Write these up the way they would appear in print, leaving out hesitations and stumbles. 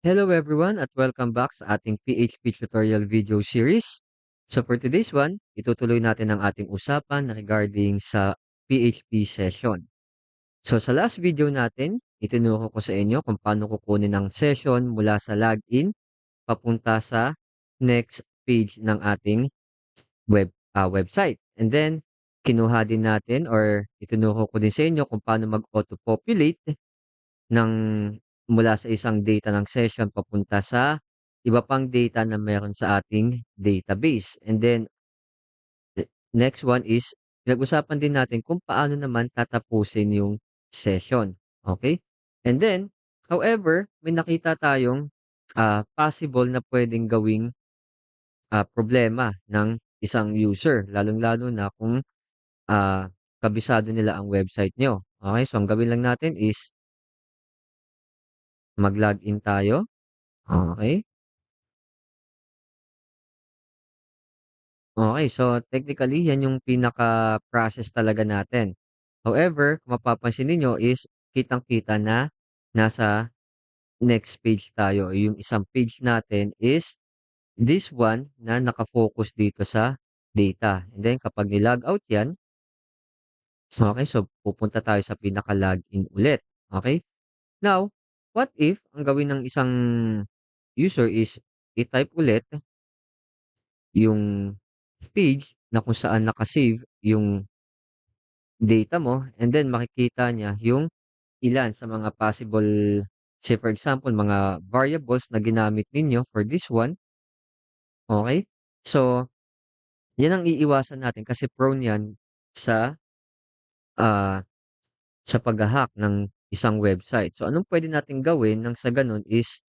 Hello everyone at welcome back sa ating PHP tutorial video series. So for today's one, itutuloy natin ang ating usapan regarding sa PHP session. So sa last video natin, itinuro ko sa inyo kung paano kukunin ang session mula sa login papunta sa next page ng ating website. And then, kinuha din natin or itinuro ko din sa inyo kung paano mag-auto-populate ng mula sa isang data ng session papunta sa iba pang data na meron sa ating database. And then, next one is, pinag-usapan din natin kung paano naman tatapusin yung session. Okay? And then, however, may nakita tayong possible na pwedeng gawing problema ng isang user, lalong-lalo na kung ah, kabisado nila ang website nyo. Okay? So, ang gawin lang natin is mag-login tayo. Okay? Okay, so technically yan yung pinaka-process talaga natin. However, kung mapapansin ninyo is kitang-kita na nasa next page tayo. Yung isang page natin is this one na nakafocus dito sa data. And then kapag ni-log out yan, okay, so pupunta tayo sa pinaka-login ulit. Okay? Now, what if ang gawin ng isang user is i-type ulit yung page na kung saan nakasave yung data mo and then makikita niya yung ilan sa mga possible, say for example, mga variables na ginamit ninyo for this one. Okay? So, yan ang iiwasan natin kasi prone yan sa ah, sa pag-hack ng isang website. So, anong pwede natin gawin nang sa ganun is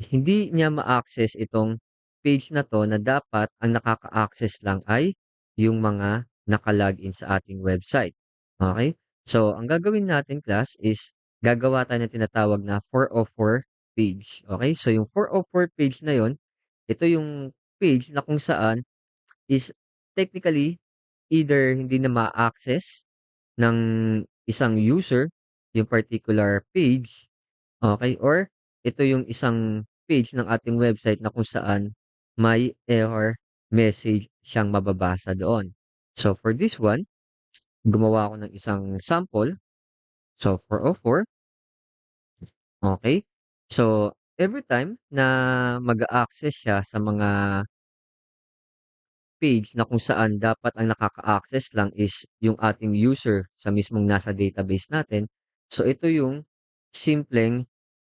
hindi niya ma-access itong page na 'to na dapat ang nakaka-access lang ay yung mga naka-login sa ating website. Okay. So, ang gagawin natin class is gagawa tayo ng tinatawag na 404 page. Okay. So, yung 404 page na yon, ito yung page na kung saan is technically either hindi na ma-access ng isang user yung particular page. Okay, or ito yung isang page ng ating website na kung saan may error message siyang mababasa doon. So for this one, gumawa ako ng isang sample. So 404, okay? So every time na mag-access siya sa mga page na kung saan dapat ang nakaka-access lang is yung ating user sa mismong nasa database natin. So ito yung simpleng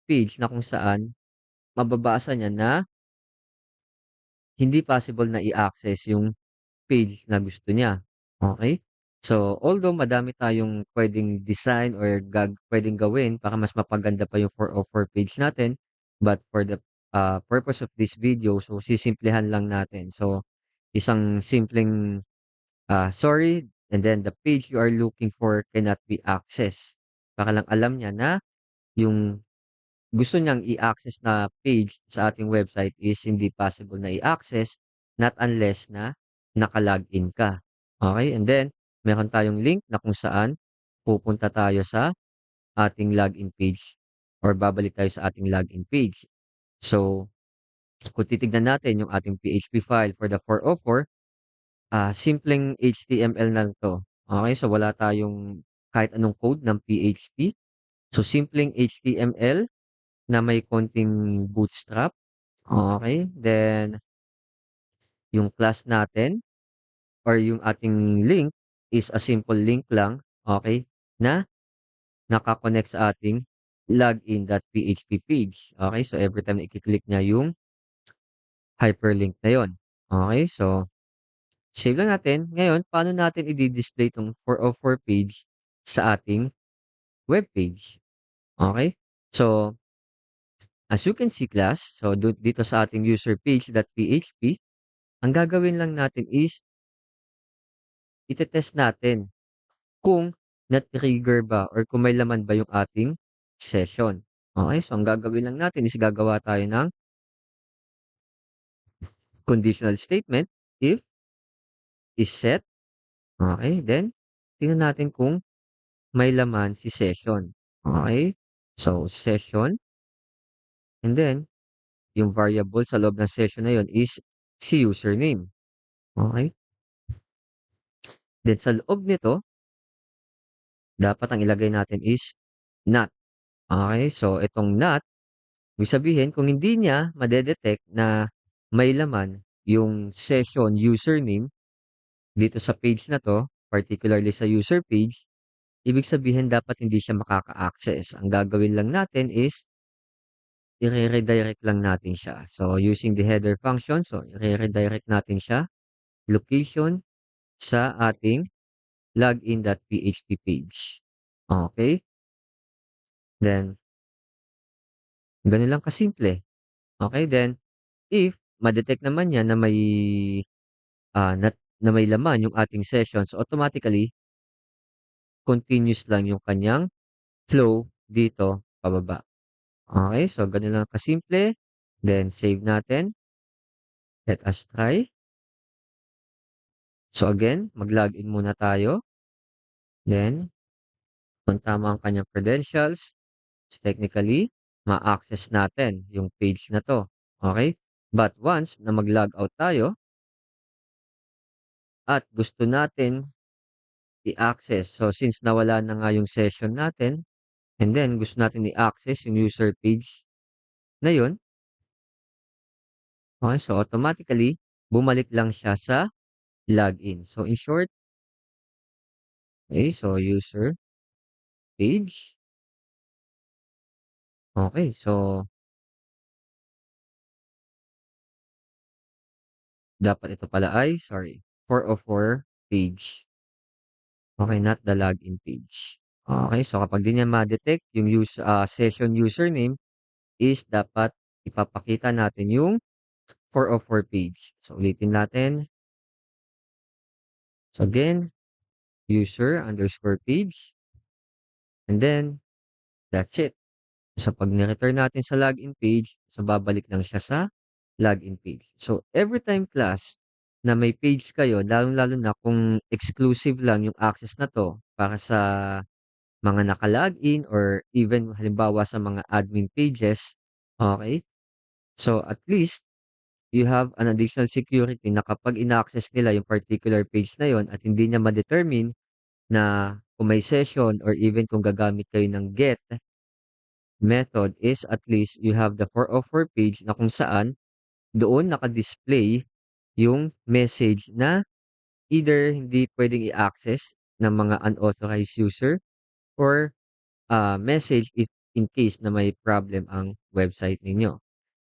page na kung saan mababasa niya na hindi possible na i-access yung page na gusto niya. Okay. So, although madami tayong pwedeng design or pwedeng gawin para mas mapaganda pa yung 404 page natin, but for the purpose of this video, so sisimplihan lang natin. So, isang simpleng sorry, and then the page you are looking for cannot be accessed. Para lang alam niya na yung gusto niyang i-access na page sa ating website is hindi possible na i-access not unless na naka-login ka. Okay? And then, meron tayong link na kung saan pupunta tayo sa ating login page or babalik tayo sa ating login page. So, kung titignan natin yung ating PHP file for the 404, simpleng HTML na lang to. Okay? So, wala tayong kahit anong code ng PHP. So, simpleng HTML na may konting bootstrap. Okay, then yung class natin or yung ating link is a simple link lang, okay, na naka-connect sa ating login.php page. Okay, so every time na i-click niya yung hyperlink na yon. Okay, so save lang natin. Ngayon, paano natin i-display itong 404 page sa ating web page? Okay, so as you can see class, so dito sa ating user page.php, ang gagawin lang natin is itetest natin kung na-trigger ba or kung may laman ba yung ating session. Okay, so ang gagawin lang natin is gagawa tayo ng conditional statement if is set. Okay, then tingnan natin kung may laman si session. Okay, so session And then, yung variable sa loob ng session na yun is si username. Okay? Then sa loob nito, dapat ang ilagay natin is not. Okay? So, itong not, ibig sabihin, kung hindi niya madedetect na may laman yung session username dito sa page na 'to, particularly sa user page, ibig sabihin dapat hindi siya makaka-access. Ang gagawin lang natin is ire-redirect lang natin siya. So, using the header function, so ire-redirect natin siya, location sa ating login.php page. Okay? Then, gano'n lang kasimple. Okay, then if ma-detect naman niya na may, na may laman yung ating sessions, automatically continuous lang yung kanyang flow dito pababa. Okay, so gano'n lang kasimple. Then save natin. Let us try. So again, mag-login muna tayo. Then, kung tama ang kanyang credentials, so technically, ma-access natin yung page na 'to. Okay? But once na mag-log out tayo at gusto natin i-access, so since nawala na nga yung session natin, and then gusto natin i-access yung user page na yun, okay, so automatically, bumalik lang siya sa login. So in short, okay, so user page. Okay, so dapat ito pala ay, sorry, 404 page. Okay, not the login page. Okay, so kapag di niya ma-detect yung session username is dapat ipapakita natin yung 404 page. So ulitin natin. So again, user underscore page. And then, that's it. So pag ni-return natin sa login page, so babalik lang siya sa login page. So every time class na may page kayo, lalong-lalo na kung exclusive lang yung access na 'to para sa mga naka-login or even halimbawa sa mga admin pages, okay? So at least you have an additional security na kapag ina-access nila yung particular page na yon at hindi niya ma-determine na kung may session or even kung gagamit kayo ng get method is at least you have the 404 page na kung saan doon naka-display yung message na either hindi pwedeng i-access ng mga unauthorized user or message if in case na may problem ang website ninyo.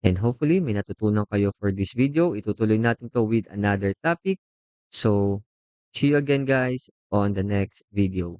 And hopefully may natutunan kayo for this video. Itutuloy natin to with another topic. So, see you again guys on the next video.